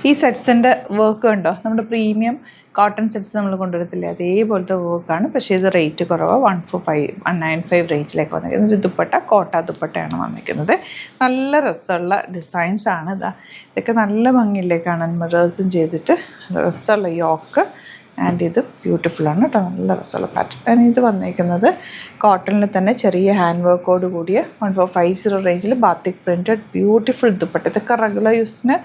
ഈ സെറ്റ്സിൻ്റെ വർക്ക് ഉണ്ടോ, നമ്മുടെ പ്രീമിയം കോട്ടൺ സെറ്റ്സ് നമ്മൾ കൊണ്ടുവരത്തില്ലേ, അതേപോലത്തെ വർക്കാണ്. പക്ഷേ ഇത് റേറ്റ് കുറവാണ്. 195 റേഞ്ചിലേക്ക് വന്നിരിക്കുന്നത്. ഇത് ദുപ്പട്ട കോട്ട ദുപ്പട്ടയാണ് വന്നിരിക്കുന്നത്. നല്ല രസമുള്ള ഡിസൈൻസാണ്. ഇതൊക്കെ നല്ല ഭംഗിയില്ലേ കാണാൻ, മിറേഴ്സും ചെയ്തിട്ട് രസമുള്ള യോക്ക്. ആൻഡ് ഇത് ബ്യൂട്ടിഫുള്ളാണ് കേട്ടോ, നല്ല രസമുള്ള പാറ്റേൺ. ആൻഡ് ഇത് വന്നിരിക്കുന്നത് കോട്ടണിൽ തന്നെ ചെറിയ ഹാൻഡ് വർക്കോട് കൂടിയ 1450 റേഞ്ചിൽ ബാത്തിക് പ്രിൻറ്റഡ് ബ്യൂട്ടിഫുൾ ദുപ്പട്ട. ഇതൊക്കെ റെഗുലർ യൂസിന്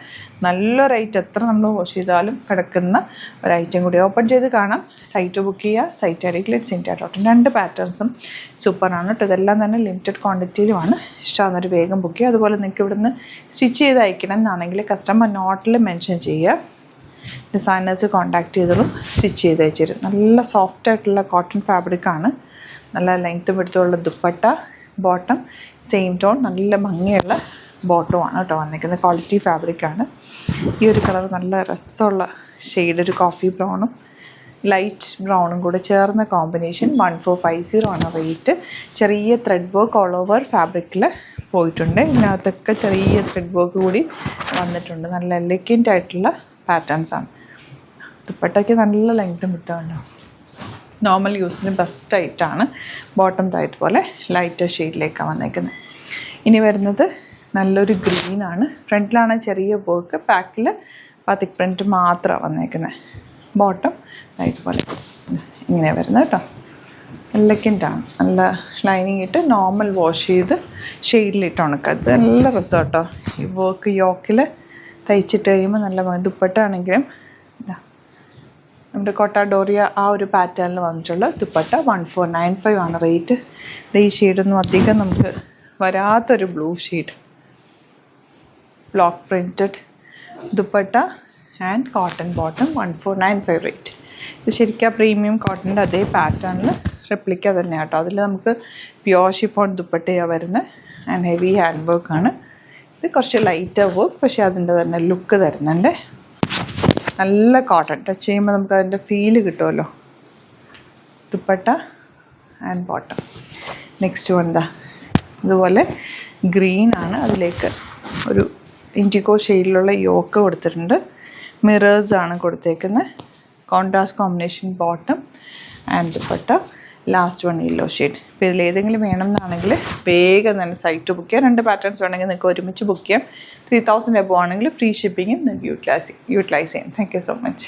നല്ല റേറ്റ്, എത്ര നമ്മൾ വാഷ് ചെയ്താലും കിടക്കുന്ന ഒരു ഐറ്റം കൂടി. ഓപ്പൺ ചെയ്ത് കാണാം, സൈറ്റ് ബുക്ക് ചെയ്യുക. സൈറ്റ് അരിക്ലെറ്റ് സിൻറ്റ.in. 2 പാറ്റേൺസും സൂപ്പറാണ് കേട്ടോ. ഇതെല്ലാം തന്നെ ലിമിറ്റഡ് ക്വാണ്ടിറ്റിയിലുമാണ്. ഇഷ്ടമാകുന്നൊരു വേഗം ബുക്ക് ചെയ്യുക. അതുപോലെ നിങ്ങൾക്ക് ഇവിടുന്ന് സ്റ്റിച്ച് ചെയ്ത് അയക്കണം എന്നാണെങ്കിൽ കസ്റ്റമർ നോട്ടിൽ മെൻഷൻ ചെയ്യുക. ഡിസൈനേഴ്സ് കോൺടാക്ട് ചെയ്തോളും, സ്റ്റിച്ച് ചെയ്ത് അയച്ചുതരും. നല്ല സോഫ്റ്റ് ആയിട്ടുള്ള കോട്ടൺ ഫാബ്രിക്കാണ്. നല്ല ലെങ്ത്തും എടുത്തുള്ള ദുപ്പട്ട, ബോട്ടം സെയിം ടോൺ, നല്ല ഭംഗിയുള്ള ബോട്ടമാണ് കേട്ടോ വന്നിരിക്കുന്നത്. ക്വാളിറ്റി ഫാബ്രിക്കാണ്. ഈ ഒരു കളർ നല്ല രസമുള്ള ഷെയ്ഡ്, ഒരു കോഫി ബ്രൗണും ലൈറ്റ് ബ്രൗണും കൂടെ ചേർന്ന കോമ്പിനേഷൻ. 1450 ആണ് റേറ്റ്. ചെറിയ ത്രെഡ് വർക്ക് ഓൾ ഓവർ ഫാബ്രിക്കിൽ പോയിട്ടുണ്ട്. ഇതിനകത്തൊക്കെ ചെറിയ ത്രെഡ് വർക്ക് കൂടി വന്നിട്ടുണ്ട്. നല്ല എലഗൻ്റ് ആയിട്ടുള്ള പാറ്റേൺസാണ്. ദുപ്പട്ടയ്ക്ക് നല്ല ലെങ്ത്തും വിട്ടുണ്ടോ, നോർമൽ യൂസിന് ബെസ്റ്റ് ആയിട്ടാണ്. ബോട്ടം താഴത്ത് പോലെ ലൈറ്റ് ഷെയ്ഡിലേക്കാണ് വന്നേക്കുന്നത്. ഇനി വരുന്നത് നല്ലൊരു ഗ്രീനാണ്. ഫ്രണ്ടിലാണ് ചെറിയ വർക്ക്, ബാക്കിൽ ബാത്തിക് പ്രിൻറ്റ് മാത്രമാണ് വന്നേക്കുന്നത്. ബോട്ടം താഴത്ത് പോലെ ഇങ്ങനെ വരുന്നത് കേട്ടോ. എലഗൻ്റാണ്. നല്ല ലൈനിങ് ഇട്ട് നോർമൽ വാഷ് ചെയ്ത് ഷെയ്ഡിലിട്ട് ഉണക്കുക. ഇത് നല്ല രസം കേട്ടോ. ഈ വർക്ക് യോക്കിൽ തയ്ച്ചിട്ട് കഴിയുമ്പോൾ നല്ല ദുപ്പട്ട ആണെങ്കിലും നമ്മുടെ കോട്ടാഡോറിയ ആ ഒരു പാറ്റേണിൽ വന്നിട്ടുള്ള ദുപ്പട്ട. 1495 ആണ് റേറ്റ്. ഈ ഷെയ്ഡൊന്നും അധികം നമുക്ക് വരാത്തൊരു blue shade, block printed dupatta and cotton bottom. 1495 rate. ഇത് ശരിക്കും പ്രീമിയം കോട്ടൻ്റെ അതേ പാറ്റേണിൽ റെപ്ലിക്ക തന്നെയാണ് കേട്ടോ. അതിൽ നമുക്ക് പ്യോർ ഷിഫോൺ ദുപ്പട്ടയാണ് വരുന്നത്. ആൻഡ് ഹെവി ഹാൻഡ് വർക്കാണ്. ഇത് കുറച്ച് ലൈറ്റർ വർക്ക്, പക്ഷേ അതിൻ്റെ തന്നെ ലുക്ക് തരുന്നുണ്ട്. നല്ല കോട്ടൺ ടച്ച് ചെയ്യുമ്പോൾ നമുക്ക് അതിൻ്റെ ഫീല് കിട്ടുമല്ലോ. Dupatta and bottom. നെക്സ്റ്റ് എന്താ, ഇതുപോലെ ഗ്രീനാണ്. അതിലേക്ക് ഒരു ഇൻഡിഗോ ഷെയ്ഡിലുള്ള യോക്ക് കൊടുത്തിട്ടുണ്ട്. മിറേഴ്സാണ് കൊടുത്തേക്കുന്നത്. Contrast combination bottom and dupatta. Last one yellow shade. ഇപ്പോൾ ഇതിലേതെങ്കിലും വേണമെന്നാണെങ്കിൽ വേഗം തന്നെ സൈറ്റ് ബുക്ക് ചെയ്യാം. 2 പാറ്റേൺസ് വേണമെങ്കിൽ നിങ്ങൾക്ക് ഒരുമിച്ച് ബുക്ക് ചെയ്യാം. 3000 എബോ ആണെങ്കിൽ ഫ്രീ ഷിപ്പിങ്ങും നിങ്ങൾക്ക് യൂട്ടിലൈസ് ചെയ്യാം. Thank you so much.